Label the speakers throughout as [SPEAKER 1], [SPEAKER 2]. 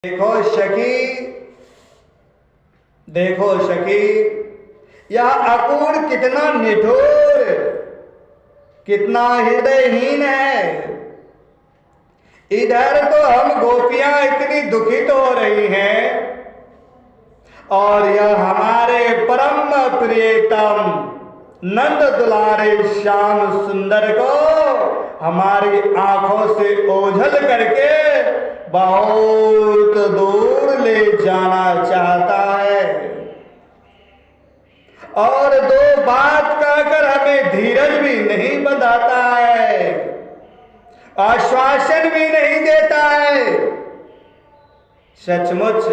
[SPEAKER 1] देखो सखी, देखो सखी, यह अकूर कितना निठुर, कितना हृदयहीन है। इधर तो हम गोपियां इतनी दुखित हो रही हैं और यह हमारे परम प्रियतम नंद दुलारे श्याम सुंदर को हमारी आंखों से ओझल करके बहुत दूर ले जाना चाहता है और दो बात कहकर हमें धीरज भी नहीं बंधाता है, आश्वासन भी नहीं देता है। सचमुच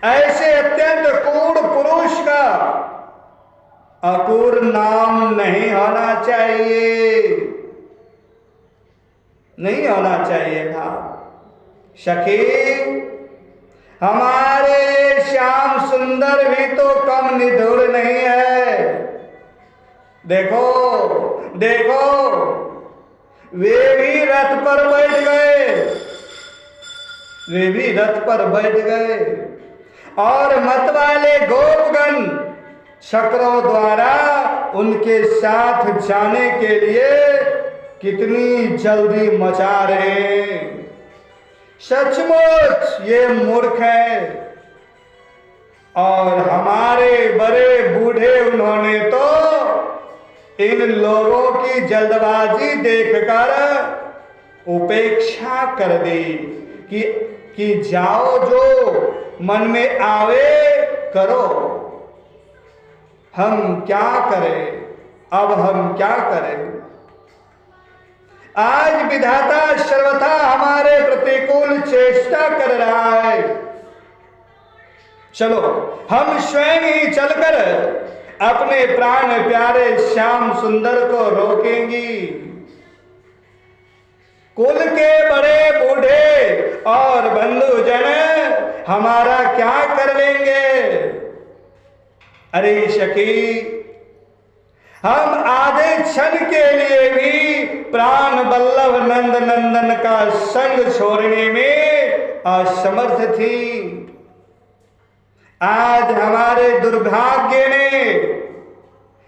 [SPEAKER 1] ऐसे अत्यंत क्रूर पुरुष का अकूर नाम नहीं होना चाहिए, नहीं होना चाहिए था। सखी, हमारे श्याम सुंदर भी तो कम निठुर नहीं है। देखो देखो, वे भी रथ पर बैठ गए, वे भी रथ पर बैठ गए और मतवाले गोपगण चक्रों द्वारा उनके साथ जाने के लिए कितनी जल्दी मचा रहे हैं। सचमुच ये मूर्ख है और हमारे बड़े बूढ़े उन्होंने तो इन लोगों की जल्दबाजी देखकर उपेक्षा कर दी कि जाओ, जो मन में आवे करो। हम क्या करें, अब हम क्या करें। आज विधाता सर्वथा हमारे प्रतिकूल चेष्टा कर रहा है। चलो हम स्वयं ही चलकर अपने प्राण प्यारे श्याम सुंदर को रोकेंगी। कुल के बड़े बूढ़े और बंधुजन हमारा क्या कर लेंगे। अरे सखी, हम आधे क्षण के लिए भी प्राण बल्लभ नंद नंदन का संग छोड़ने में असमर्थ थी। आज हमारे दुर्भाग्य ने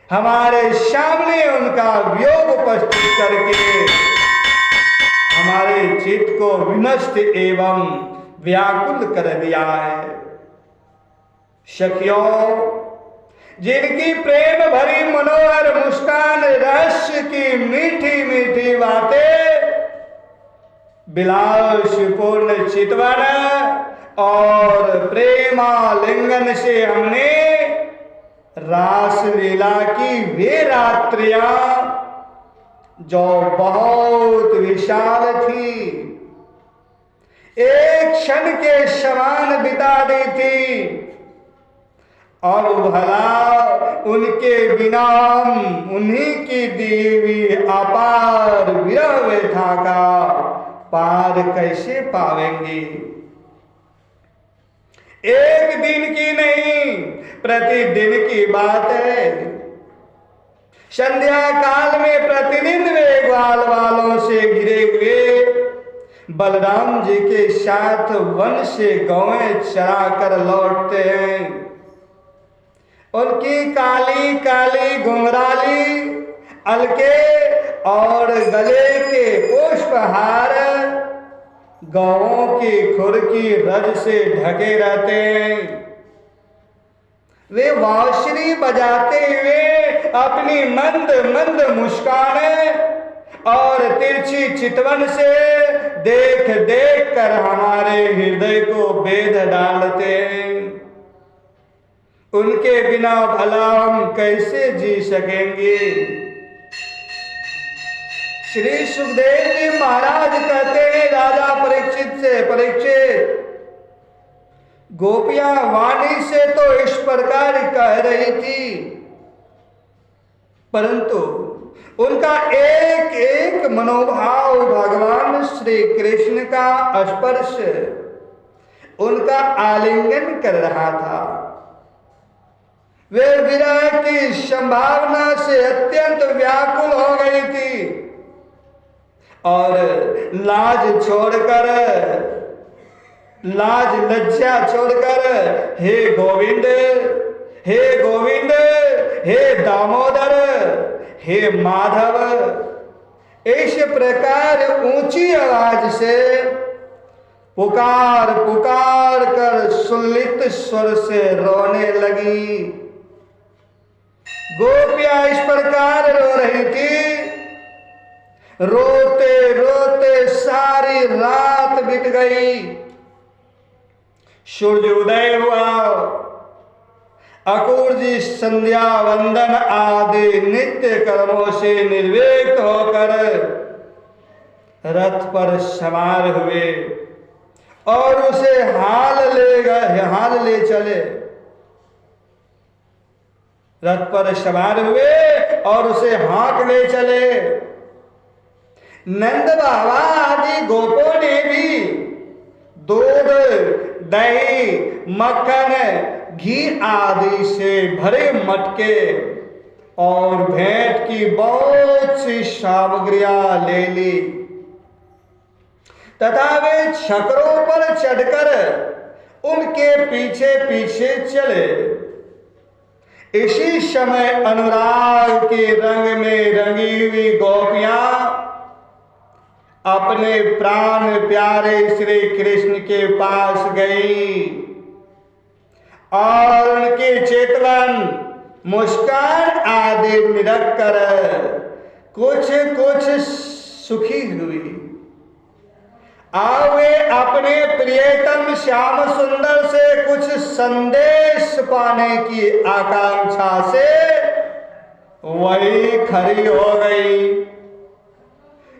[SPEAKER 1] हमारे सामने उनका वियोग उपस्थित करके हमारे चित्त को विनष्ट एवं व्याकुल कर दिया है। सखियों, जिनकी प्रेम भरी मनोहर मुस्कान, रहस्य की मीठी मीठी बातें, विलासपूर्ण चितवन और प्रेमालिंगन से हमने रास लीला की वे रात्रियां जो बहुत विशाल थी, एक क्षण के समान बिता दी थी, अब भला उनके बिना उन्हीं की देवी अपार विरह व्यथा का पार कैसे पावेंगे। एक दिन की नहीं, प्रतिदिन की बात है। संध्या काल में प्रतिदिन वे ग्वाल वालों से घिरे हुए बलराम जी के साथ वन से गौएं चरा कर लौटते हैं। उनकी काली काली घुंघराली अलके और गले के पुष्पहार गौओं की खुर की रज से ढके रहते हैं। वे बांसुरी बजाते हुए अपनी मंद मंद मुस्कान और तिरछी चितवन से देख देख कर हमारे हृदय को बेध डालते हैं। उनके बिना भला हम कैसे जी सकेंगे। श्री सुखदेव जी महाराज कहते हैं राजा परीक्षित से, परीक्षित, गोपियां वाणी से तो इस प्रकार कह रही थी, परंतु उनका एक एक मनोभाव भगवान श्री कृष्ण का स्पर्श, उनका आलिंगन कर रहा था। वे विरह की संभावना से अत्यंत व्याकुल हो गई थी और लाज छोड़कर लाज लज्जा छोड़कर हे गोविंद, हे गोविंद, हे दामोदर, हे माधव, इस प्रकार ऊंची आवाज से पुकार पुकार कर सुललित स्वर से रोने लगी। गोपियां इस प्रकार रो रही थी। रोते रोते सारी रात बीत गई। सूर्य उदय हुआ। अक्रूर जी संध्या वंदन आदि नित्य कर्मों से निर्विघ्न होकर रथ पर सवार हुए और उसे हाल ले चले। रथ पर सवार हुए और उसे हाँक ले चले। नंद बाबा आदि गोपों ने भी दूध, दही, मक्खन, घी आदि से भरे मटके और भेंट की बहुत सी सामग्रियां ले ली तथा वे छकरों पर चढ़कर उनके पीछे पीछे चले। इसी समय अनुराग के रंग में रंगी हुई गोपियां अपने प्राण प्यारे श्री कृष्ण के पास गई और उनके चितवन, मुस्कान आदि निरख कर कुछ कुछ सुखी हुई। वे अपने प्रियतम श्याम सुंदर से कुछ संदेश पाने की आकांक्षा से वही खड़ी हो गई।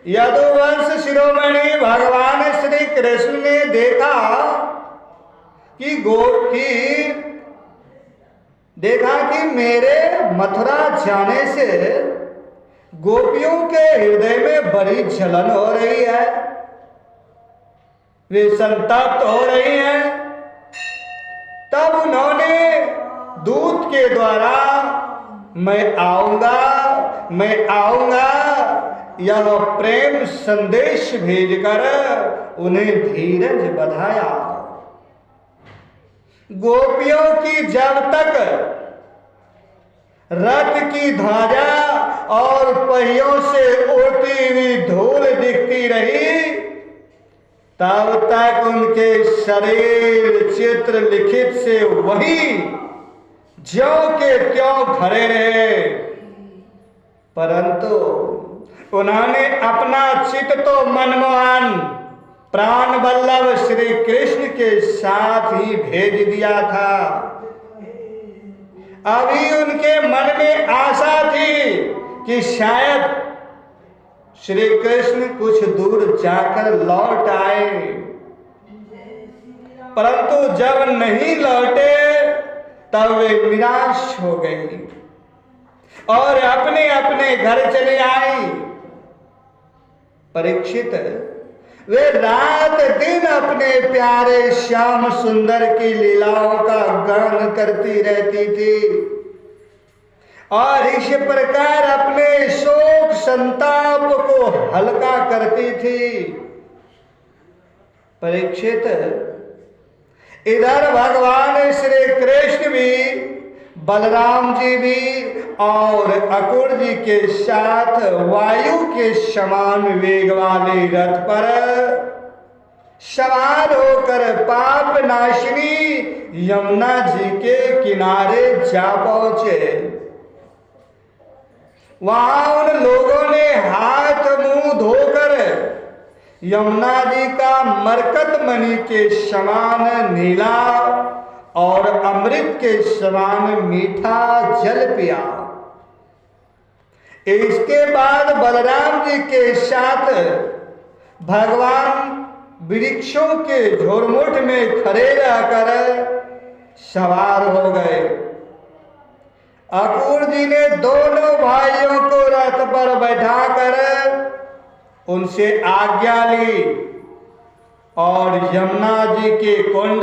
[SPEAKER 1] यदुवंश शिरोमणि भगवान श्री कृष्ण ने देखा कि मेरे मथुरा जाने से गोपियों के हृदय में बड़ी जलन हो रही है, वे संतप्त हो रही हैं। तब उन्होंने दूत के द्वारा मैं आऊंगा यह प्रेम संदेश भेजकर उन्हें धीरज बधाया। गोपियों की जब तक रथ की ध्वजा और पहियों से उड़ती हुई धूल दिखती रही, तब तक उनके शरीर चित्र लिखित से वही ज्यों के त्यों खड़े रहे। परंतु उन्होंने अपना चित्त तो मनमोहन प्राण वल्लभ श्री कृष्ण के साथ ही भेज दिया था। अभी उनके मन में आशा थी कि शायद श्री कृष्ण कुछ दूर जाकर लौट आए, परंतु जब नहीं लौटे तब वे निराश हो गई और अपने अपने घर चले आई। परीक्षित वे रात दिन अपने प्यारे श्याम सुंदर की लीलाओं का गान करती रहती थी और इस प्रकार अपने शोक संताप को हल्का करती थी। परीक्षित, इधर भगवान श्री कृष्ण भी, बलराम जी भी और अक्रूर जी के साथ वायु के समान वेग वाले रथ पर सवार होकर पाप नाशिनी यमुना जी के किनारे जा पहुंचे। वहां उन लोगों ने हाथ मुंह धोकर यमुना जी का मरकत मणि के समान नीला और अमृत के समान मीठा जल पिया। इसके बाद बलराम जी के साथ भगवान वृक्षों के झोरमुठ में खड़े रहकर सवार हो गए। अक्रूर जी ने दोनों भाइयों को रथ पर बैठाकर उनसे आज्ञा ली और यमुना जी के कुंड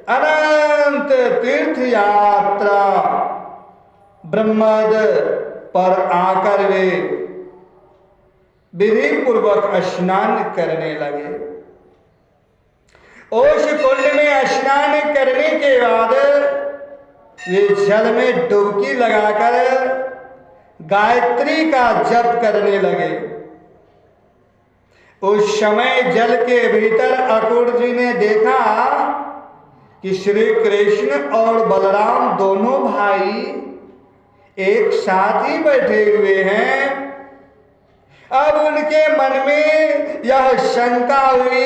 [SPEAKER 1] अनंत तीर्थ यात्रा ब्रह्मद पर आकर वे विधि पूर्वक स्नान करने लगे। उस कुंड में स्नान करने के बाद वे जल में डुबकी लगाकर गायत्री का जप करने लगे। उस समय जल के भीतर अक्रूर जी ने देखा कि श्री कृष्ण और बलराम दोनों भाई एक साथ ही बैठे हुए हैं। अब उनके मन में यह शंका हुई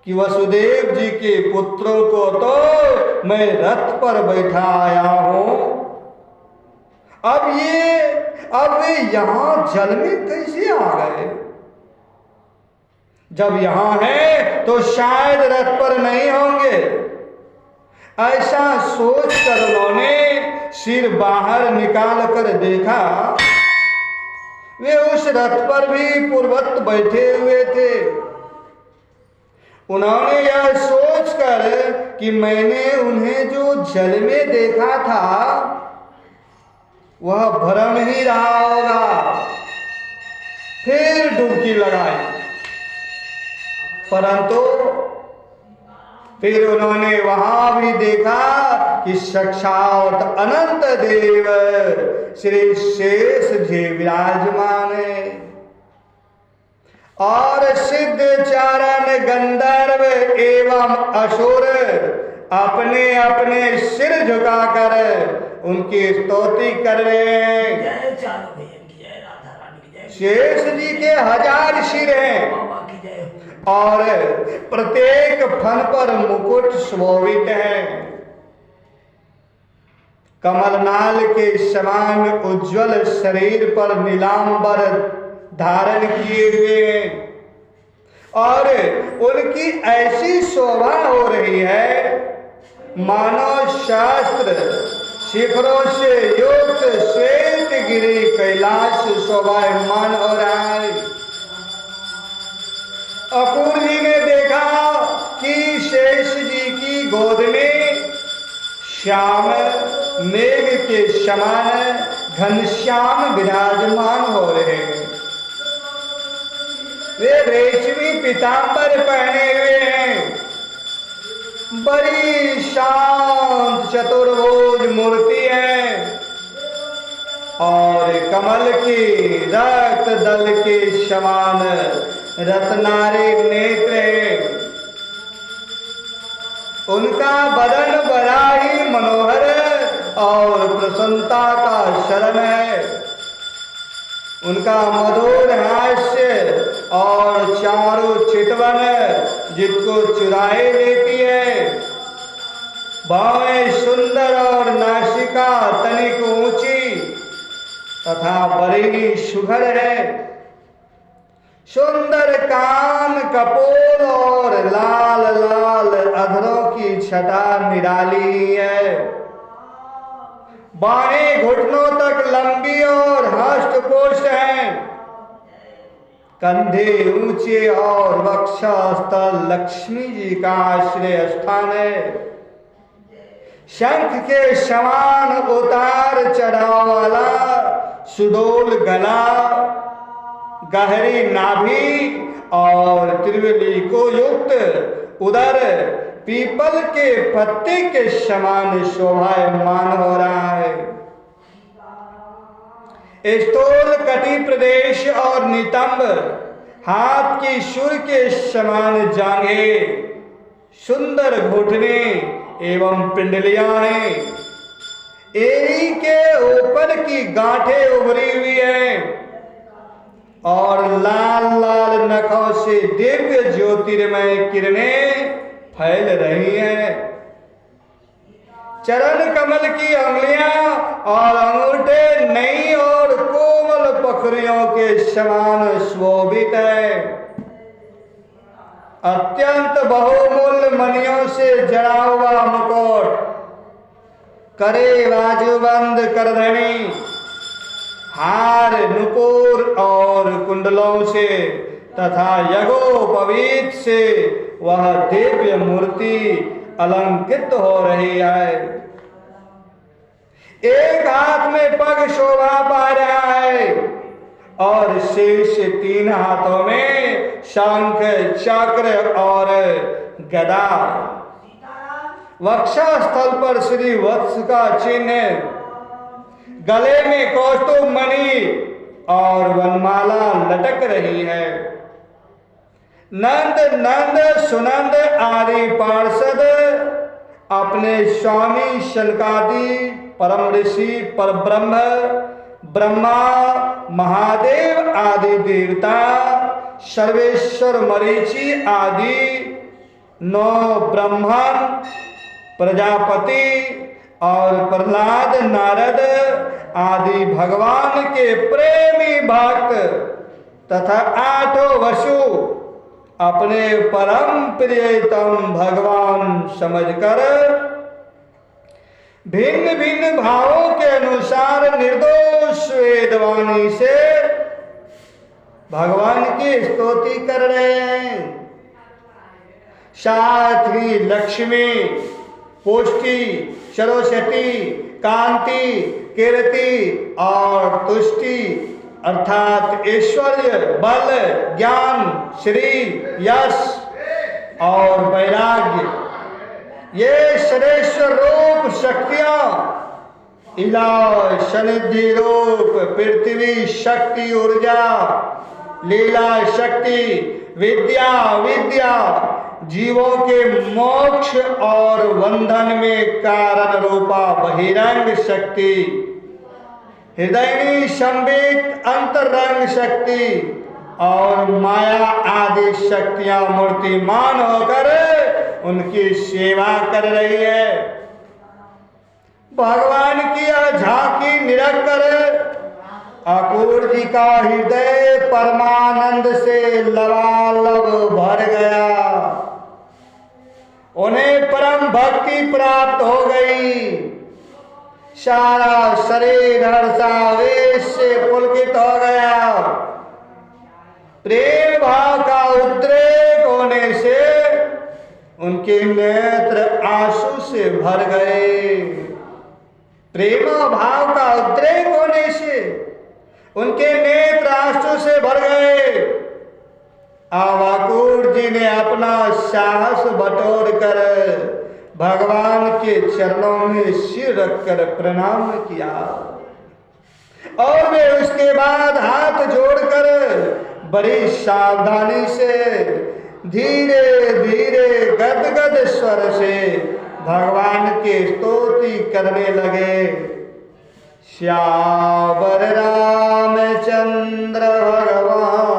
[SPEAKER 1] कि वसुदेव जी के पुत्रों को तो मैं रथ पर बैठा आया हूं, अब वे यहां जल में कैसे आ गए? जब यहां है तो शायद रथ पर नहीं होंगे। ऐसा सोचकर उन्होंने सिर बाहर निकाल कर देखा, वे उस रथ पर भी पूर्ववत बैठे हुए थे। उन्होंने यह सोचकर कि मैंने उन्हें जो जल में देखा था वह भ्रम ही रहा होगा, फिर डुबकी लगाई। परंतु फिर उन्होंने वहां भी देखा कि साक्षात अनंत देव श्री शेष जी विराजमान है और सिद्ध चारण गंधर्व एवं असुर अपने अपने सिर झुकाकर उनकी स्तुति कर रहे हैं। शेष जी के 1000 सिर हैं और प्रत्येक फन पर मुकुट शोभित है। कमलनाल के समान उज्जवल शरीर पर नीलांबर धारण किए हुए और उनकी ऐसी शोभा हो रही है मानव शास्त्र शिखरों से युक्त श्वेत गिरी कैलाश शोभायमान हो रहा है। अक्रूर जी ने देखा कि शेष जी की गोद में श्याम मेघ के समान घनश्याम विराजमान हो रहे हैं। वे रेशमी पीतांबर पहने हुए हैं। बड़ी शांत चतुर्भुज मूर्ति है और कमल की रक्त दल के समान रत्नारे नेत्र है। उनका बदन बड़ा ही मनोहर और प्रसन्नता का शरण है। उनका मधुर हास्य और चारों चितवन जिसको चुराए लेती है। बाहें सुंदर और नासिका तनिक ऊंची तथा बड़ी सुघड़ है। सुंदर कान कपोल और लाल लाल अधरों की छटा निराली है। बाहें घुटनों तक लंबी और हष्टपुष्ट हैं। कंधे ऊंचे और वक्षस्थल लक्ष्मी जी का आश्रय स्थान है। शंख के समान उतार चढ़ाव वाला सुडोल गला, गहरी नाभि और त्रिवेणी को युक्त उदर पीपल के पत्ते के समान शोभायमान हो रहा है। स्थूल कटी प्रदेश और नितंब, हाथ की सुर के समान जांघे, सुंदर घुटने एवं पिंडलियां हैं। एड़ी के ऊपर की गांठें उभरी हुई हैं और लाल लाल नखों से दिव्य ज्योतिर्मय किरणें फैल रही हैं। चरण कमल की अंगुलियां और अंगूठे नई और कोमल पखरियों के समान शोभित है। अत्यंत बहुमूल्य मणियों से जड़ा हुआ मुकुट, करे बाजूबंद करधनी, हार नुपुर और कुंडलों से तथा यज्ञोपवीत से वह दिव्य मूर्ति अलंकृत हो रही है। एक हाथ में पग शोभा पा रहा है और शेष 3 हाथों में शंख, चक्र और गदा, वक्षस्थल पर श्री वत्स का चिन्ह, गले में कौस्तुभ मणि और वनमाला लटक रही है। नंद नंद सुनंद आदि पार्षद अपने स्वामी शनकादि परम ऋषि परब्रह्म ब्रह्मा महादेव आदि देवता सर्वेश्वर मरीचि आदि 9 ब्राह्मण प्रजापति और प्रहलाद नारद आदि भगवान के प्रेमी भक्त तथा 8 वसु अपने परम प्रियतम भगवान समझकर भिन्न भिन्न भावों के अनुसार निर्दोष वेदवाणी से भगवान की स्तुति कर रहे हैं। साथ ही लक्ष्मी, पुष्टि, सरस्वती, कांति, कीर्ति और तुष्टि अर्थात ऐश्वर्य, बल, ज्ञान, श्री, यश और वैराग्य, ये श्रेष्ठ रूप शक्तियां इला सनिधि रूप पृथ्वी शक्ति ऊर्जा, लीला शक्ति, विद्या जीवों के मोक्ष और बंधन में कारण रूपा बहिरंग शक्ति, हृदयनी संबित अंतरंग शक्ति और माया आदि शक्तियां मूर्तिमान होकर उनकी सेवा कर रही है। भगवान की झांकी निरख कर अकूर जी का हृदय परमानंद से लबालब भर गया। उन्हें परम भक्ति प्राप्त हो गई। सारा शरीर हर्षावेश से पुलकित हो गया। प्रेम भाव का उद्रेक होने से उनके नेत्र आंसू से भर गए। प्रेम भाव का उद्रेक होने से उनके नेत्र आंसू से भर गए। अकूर जी ने अपना साहस बटोर कर भगवान के चरणों में सिर रखकर प्रणाम किया और वे उसके बाद हाथ जोड़कर बड़ी सावधानी से धीरे धीरे गदगद स्वर से भगवान की स्तुति करने लगे। श्यावर रामचंद्र भगवान